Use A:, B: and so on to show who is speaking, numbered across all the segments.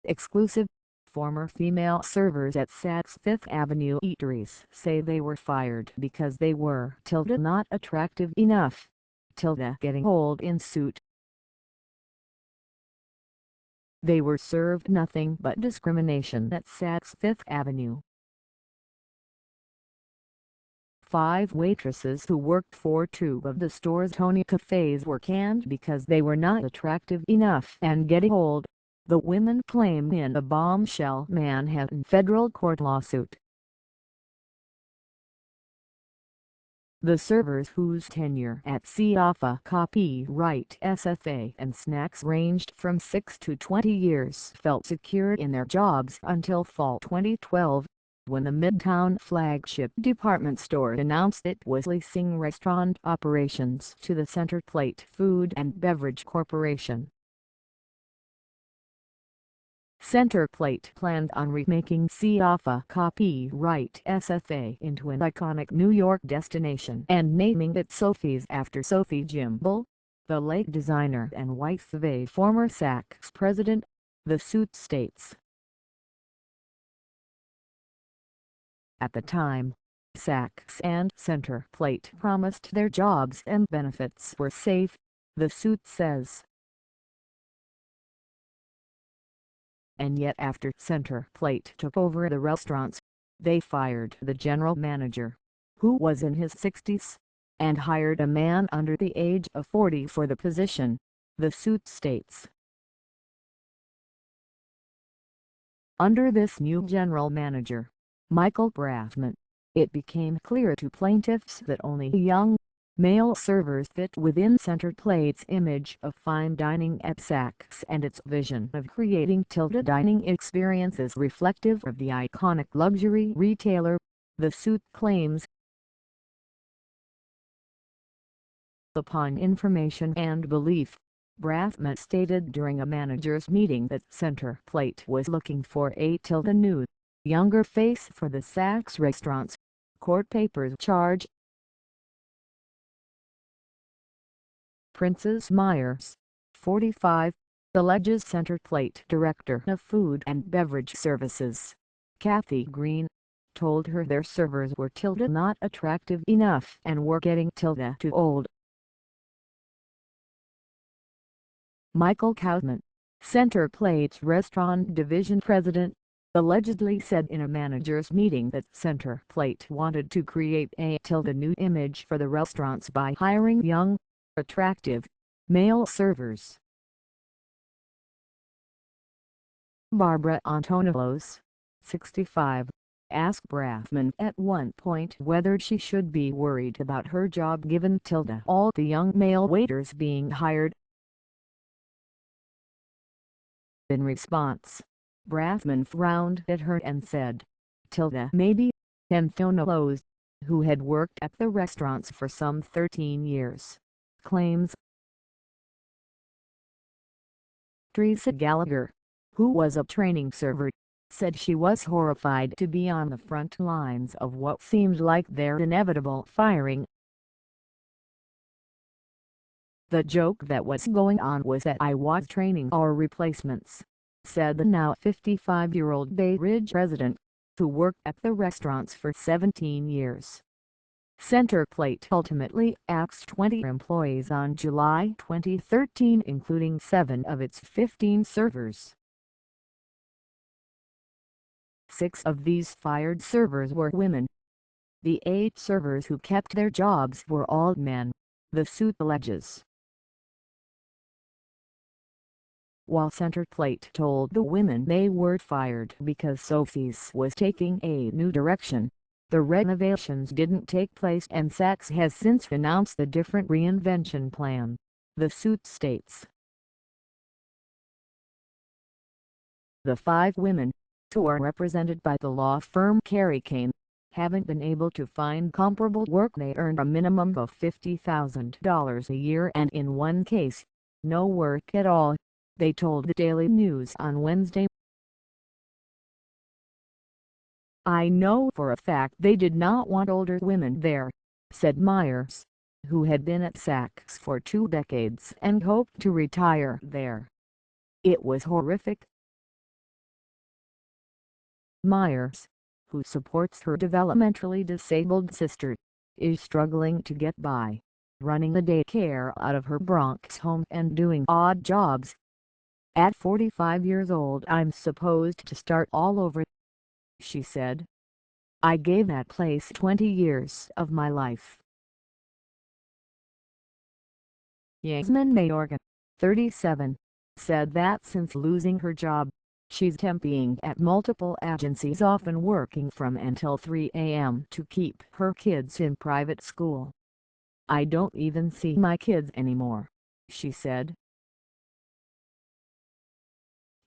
A: exclusive. Former female servers at Saks Fifth Avenue eateries say they were fired because they were "not attractive enough", getting hold in suit. They were served nothing but discrimination at Saks Fifth Avenue. 5 waitresses who worked for 2 of the store's Tony cafes were canned because they were not attractive enough and getting old, the women claim in a bombshell Manhattan federal court lawsuit. The servers, whose tenure at CafÄ SFA and SnAKS ranged from 6 to 20 years, felt secure in their jobs until fall 2012, when the Midtown flagship department store announced it was leasing restaurant operations to the Centerplate Food and Beverage Corporation. Centerplate planned on remaking CafÄ SFA into an iconic New York destination and naming it Sophie's after Sophie Gimbel, the late designer and wife of a former Saks president, the suit states. At the time, Saks and Centerplate promised their jobs and benefits were safe, the suit says. And yet after Centerplate took over the restaurants, they fired the general manager, who was in his 60s, and hired a man under the age of 40 for the position, the suit states. Under this new general manager, Michael Brafman, it became clear to plaintiffs that only young, male servers fit within Centerplate's image of fine dining at Saks and its vision of creating dining experiences reflective of the iconic luxury retailer, the suit claims. Upon information and belief, Brafman stated during a managers' meeting that Centerplate was looking for a new, younger face for the Saks restaurants, court papers charge. Princess Myers, 45, alleges Centerplate Director of Food and Beverage Services, Cathy Green, told her their servers were not attractive enough and were getting too old. Michael Kaufman, Centerplate's restaurant division president, allegedly said in a managers' meeting that Centerplate wanted to create a new image for the restaurants by hiring young, attractive, male servers. Barbara Antonellos, 65, asked Brafman at one point whether she should be worried about her job given all the young male waiters being hired. In response, Brafman frowned at her and said, "Maybe." Anthonellos, who had worked at the restaurants for some 13 years, claims. Theresa Gallagher, who was a training server, said she was horrified to be on the front lines of what seemed like their inevitable firing. "The joke that was going on was that I was training our replacements," said the now 55-year-old Bay Ridge resident, who worked at the restaurants for 17 years. Centerplate ultimately axed 20 employees on July 2013, including 7 of its 15 servers. 6 of these fired servers were women. The 8 servers who kept their jobs were all men, the suit alleges. While Centerplate told the women they were fired because Sophie's was taking a new direction, the renovations didn't take place and Saks has since announced a different reinvention plan, the suit states. The 5 women, who are represented by the law firm Cary Kane, haven't been able to find comparable work. They earn a minimum of $50,000 a year and in one case, no work at all, they told the Daily News on Wednesday. "I know for a fact they did not want older women there," said Myers, who had been at Saks for 2 decades and hoped to retire there. "It was horrific. Myers, who supports her developmentally disabled sister, is struggling to get by, running a daycare out of her Bronx home and doing odd jobs. "At 45 years old I'm supposed to start all over," she said. "I gave that place 20 years of my life." Yasmin Mayorga, 37, said that since losing her job, she's temping at multiple agencies, often working from until 3 a.m. to keep her kids in private school. "I don't even see my kids anymore," she said.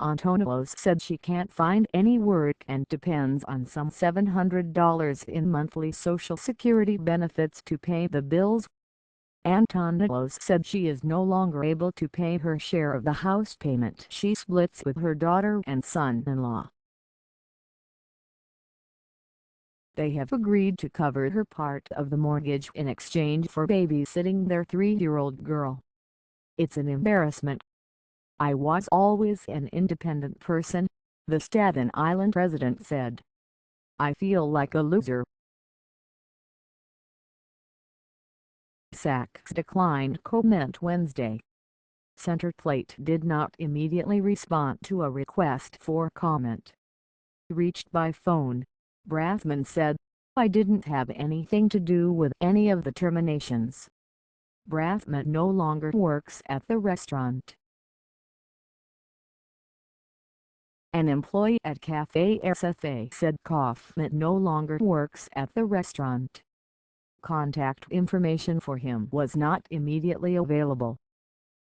A: Anthonellos said she can't find any work and depends on some $700 in monthly Social Security benefits to pay the bills. Anthonellos said she is no longer able to pay her share of the house payment she splits with her daughter and son-in-law. They have agreed to cover her part of the mortgage in exchange for babysitting their 3-year-old girl. "It's an embarrassment. I was always an independent person," the Staten Island resident said. "I feel like a loser." SnAKS declined comment Wednesday. Centerplate did not immediately respond to a request for comment. Reached by phone, Brafman said, "I didn't have anything to do with any of the terminations." Brafman no longer works at the restaurant. An employee at Cafã SFA said Kaufman no longer works at the restaurant. Contact information for him was not immediately available.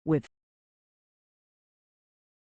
A: With